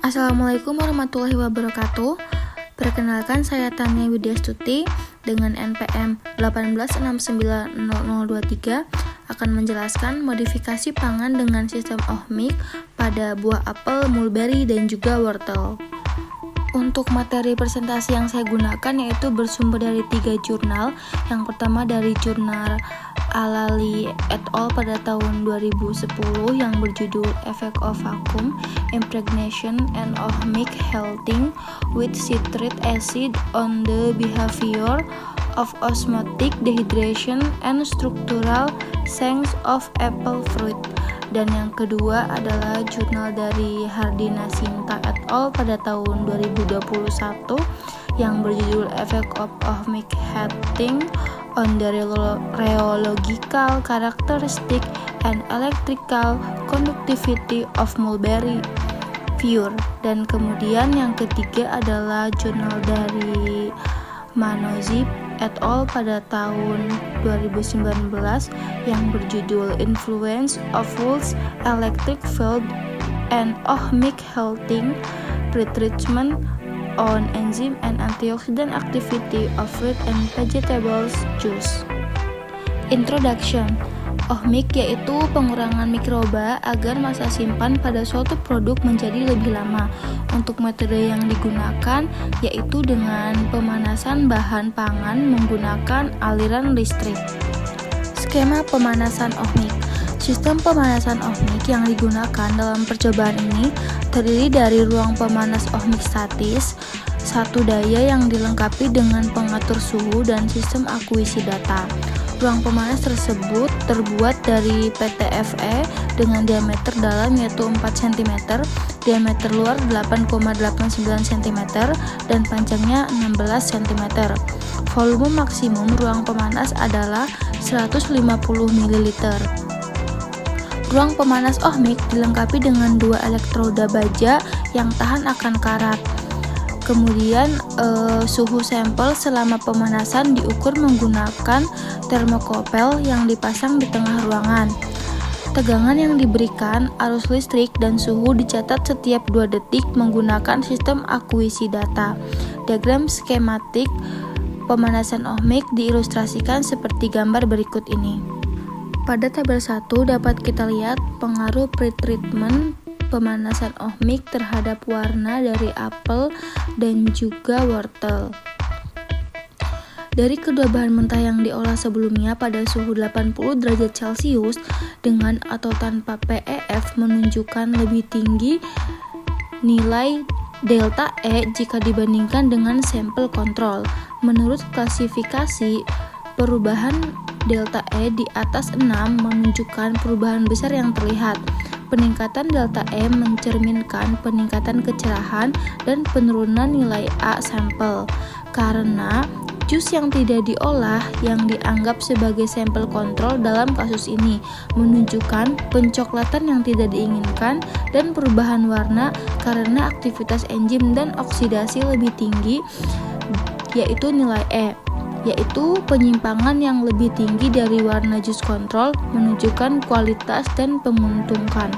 Assalamualaikum warahmatullahi wabarakatuh. Perkenalkan, saya Tania Widyastuti dengan NPM 186900023 akan menjelaskan modifikasi pangan dengan sistem ohmic pada buah apel, mulberry, dan juga wortel. Untuk materi presentasi yang saya gunakan yaitu bersumber dari 3 jurnal. Yang pertama dari jurnal Alali et al. Pada tahun 2010 yang berjudul Effect of Vacuum Impregnation and Ohmic Heating with Citric Acid on the Behavior of Osmotic Dehydration and Structural Change of Apple Fruit. Dan yang kedua adalah jurnal dari Hardina Sinta et al. Pada tahun 2021 yang berjudul Effect of Ohmic Heating on the Rheological Characteristic and Electrical Conductivity of Mulberry Pure. Dan kemudian yang ketiga adalah jurnal dari Manozip et al. Pada tahun 2019 yang berjudul Influence of Pulse Electric Field and Ohmic Heating Pretreatment on Enzyme and Antioxidant Activity of Fruit and Vegetables Juice. Introduction. Ohmic yaitu pengurangan mikroba agar masa simpan pada suatu produk menjadi lebih lama. Untuk metode yang digunakan yaitu dengan pemanasan bahan pangan menggunakan aliran listrik. Skema pemanasan ohmic. Sistem pemanasan ohmic yang digunakan dalam percobaan ini terdiri dari ruang pemanas ohmic statis, satu daya yang dilengkapi dengan pengatur suhu dan sistem akuisisi data. Ruang pemanas tersebut terbuat dari PTFE dengan diameter dalam yaitu 4 cm, diameter luar 8,89 cm, dan panjangnya 16 cm. Volume maksimum ruang pemanas adalah 150 ml. Ruang pemanas ohmic dilengkapi dengan 2 elektroda baja yang tahan akan karat. Kemudian suhu sampel selama pemanasan diukur menggunakan termokopel yang dipasang di tengah ruangan. Tegangan yang diberikan, arus listrik, dan suhu dicatat setiap 2 detik menggunakan sistem akuisisi data. Diagram skematik pemanasan ohmic diilustrasikan seperti gambar berikut ini. Pada tabel 1 dapat kita lihat pengaruh pretreatment pemanasan ohmic terhadap warna dari apel dan juga wortel. Dari kedua bahan mentah yang diolah sebelumnya pada suhu 80 derajat Celcius dengan atau tanpa PEF menunjukkan lebih tinggi nilai delta E jika dibandingkan dengan sampel kontrol. Menurut klasifikasi, perubahan delta E di atas 6 menunjukkan perubahan besar yang terlihat. Peningkatan delta E mencerminkan peningkatan kecerahan dan penurunan nilai A sampel. Karena jus yang tidak diolah yang dianggap sebagai sampel kontrol dalam kasus ini menunjukkan pencoklatan yang tidak diinginkan dan perubahan warna karena aktivitas enzim dan oksidasi lebih tinggi, yaitu nilai E, yaitu penyimpangan yang lebih tinggi dari warna jus kontrol menunjukkan kualitas dan menguntungkan.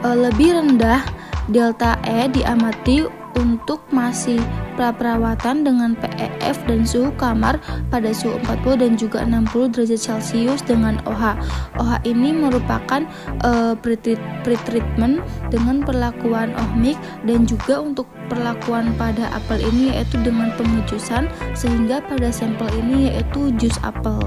Lebih rendah delta E diamati untuk masih praperawatan dengan PEF dan suhu kamar pada suhu 40 dan juga 60 derajat Celcius dengan OH. OH ini merupakan pretreatment dengan perlakuan ohmic dan juga untuk perlakuan pada apel ini yaitu dengan pengejusan sehingga pada sampel ini yaitu jus apel.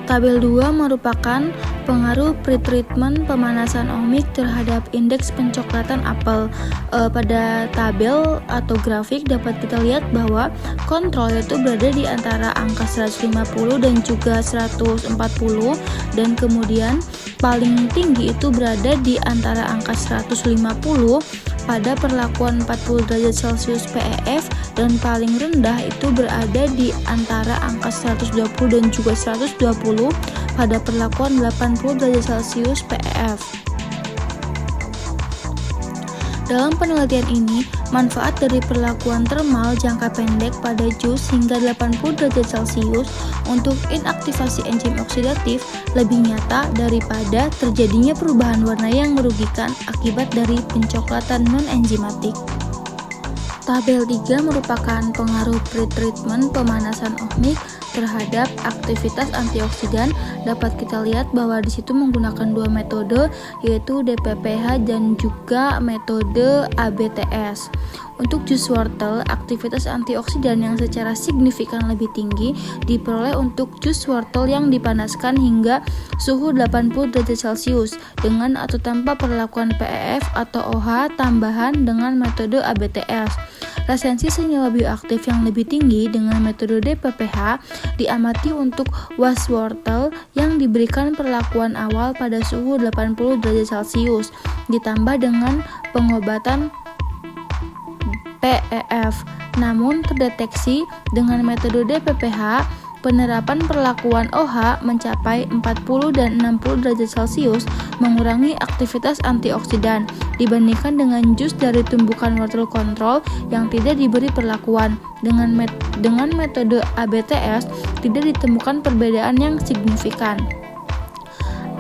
Tabel 2 merupakan pengaruh pretreatment pemanasan ohmic terhadap indeks pencoklatan apel. Pada tabel atau grafik dapat kita lihat bahwa kontrol itu berada di antara angka 150 dan juga 140 dan kemudian paling tinggi itu berada di antara angka 150 pada perlakuan 40 derajat Celcius PEF dan paling rendah itu berada di antara angka 120 dan juga 120 pada perlakuan 80 derajat Celcius PEF. Dalam penelitian ini, manfaat dari perlakuan termal jangka pendek pada jus hingga 80 derajat Celcius untuk inaktivasi enzim oksidatif lebih nyata daripada terjadinya perubahan warna yang merugikan akibat dari pencoklatan non-enzimatik. Tabel 3 merupakan pengaruh pretreatment pemanasan ohmik terhadap aktivitas antioksidan. Dapat kita lihat bahwa di situ menggunakan dua metode, yaitu DPPH dan juga metode ABTS. Untuk jus wortel, aktivitas antioksidan yang secara signifikan lebih tinggi diperoleh untuk jus wortel yang dipanaskan hingga suhu 80 derajat Celcius dengan atau tanpa perlakuan PEF atau OH tambahan dengan metode ABTS. Resensi senyawa bioaktif yang lebih tinggi dengan metode DPPH diamati untuk was wortel yang diberikan perlakuan awal pada suhu 80 derajat Celcius ditambah dengan pengobatan PEF. Namun terdeteksi dengan metode DPPH penerapan perlakuan OH mencapai 40 dan 60 derajat Celcius mengurangi aktivitas antioksidan dibandingkan dengan jus dari tumbukan wortel kontrol yang tidak diberi perlakuan. Dengan metode ABTS tidak ditemukan perbedaan yang signifikan.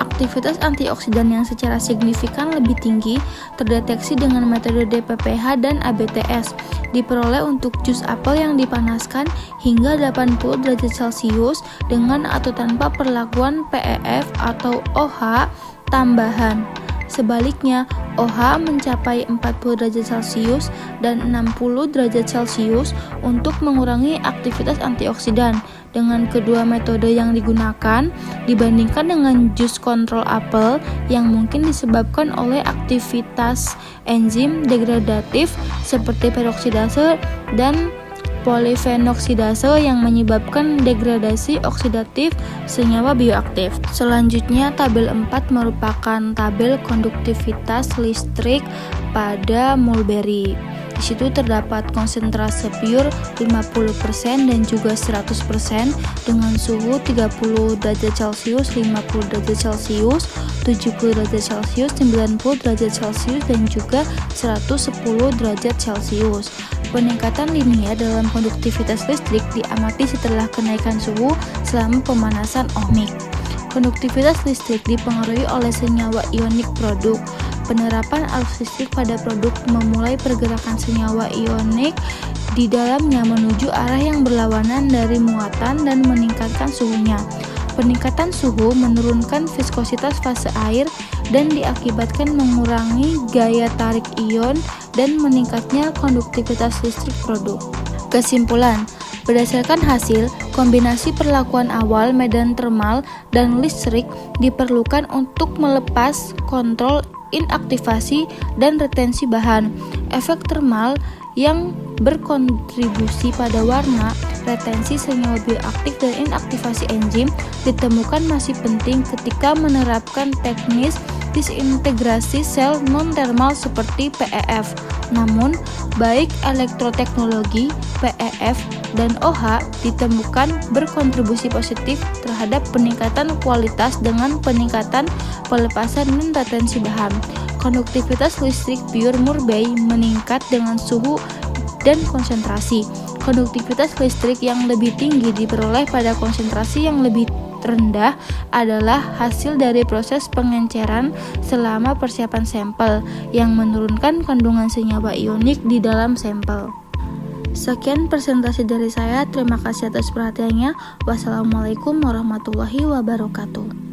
Aktivitas antioksidan yang secara signifikan lebih tinggi terdeteksi dengan metode DPPH dan ABTS diperoleh untuk jus apel yang dipanaskan hingga 80 derajat Celcius dengan atau tanpa perlakuan PEF atau OH tambahan. Sebaliknya, OH mencapai 40 derajat Celcius dan 60 derajat Celcius untuk mengurangi aktivitas antioksidan. Dengan kedua metode yang digunakan dibandingkan dengan jus kontrol apel yang mungkin disebabkan oleh aktivitas enzim degradatif seperti peroksidase dan polifenoksidase yang menyebabkan degradasi oksidatif senyawa bioaktif. Selanjutnya, tabel 4 merupakan tabel konduktivitas listrik pada mulberry. Di situ terdapat konsentrasi pure 50% dan juga 100% dengan suhu 30 derajat Celcius, 50 derajat Celcius, 70 derajat Celcius, 90 derajat Celcius dan juga 110 derajat Celcius. Peningkatan linear dalam konduktivitas listrik diamati setelah kenaikan suhu selama pemanasan ohmik. Konduktivitas listrik dipengaruhi oleh senyawa ionik produk. Penerapan arus listrik pada produk memulai pergerakan senyawa ionik di dalamnya menuju arah yang berlawanan dari muatan dan meningkatkan suhunya. Peningkatan suhu menurunkan viskositas fase air dan diakibatkan mengurangi gaya tarik ion dan meningkatnya konduktivitas listrik produk. Kesimpulan, berdasarkan hasil, kombinasi perlakuan awal medan termal dan listrik diperlukan untuk melepas kontrol inaktivasi dan retensi bahan. Efek termal yang berkontribusi pada warna, retensi senyawa bioaktif dan inaktivasi enzim ditemukan masih penting ketika menerapkan teknis disintegrasi sel non-termal seperti PEF. Namun, baik elektroteknologi, PEF, dan OH ditemukan berkontribusi positif terhadap peningkatan kualitas dengan peningkatan pelepasan dan retensi bahan. Konduktivitas listrik pure murray meningkat dengan suhu dan konsentrasi. Konduktivitas listrik yang lebih tinggi diperoleh pada konsentrasi yang lebih rendah adalah hasil dari proses pengenceran selama persiapan sampel yang menurunkan kandungan senyawa ionik di dalam sampel. Sekian presentasi dari saya, terima kasih atas perhatiannya. Wassalamualaikum warahmatullahi wabarakatuh.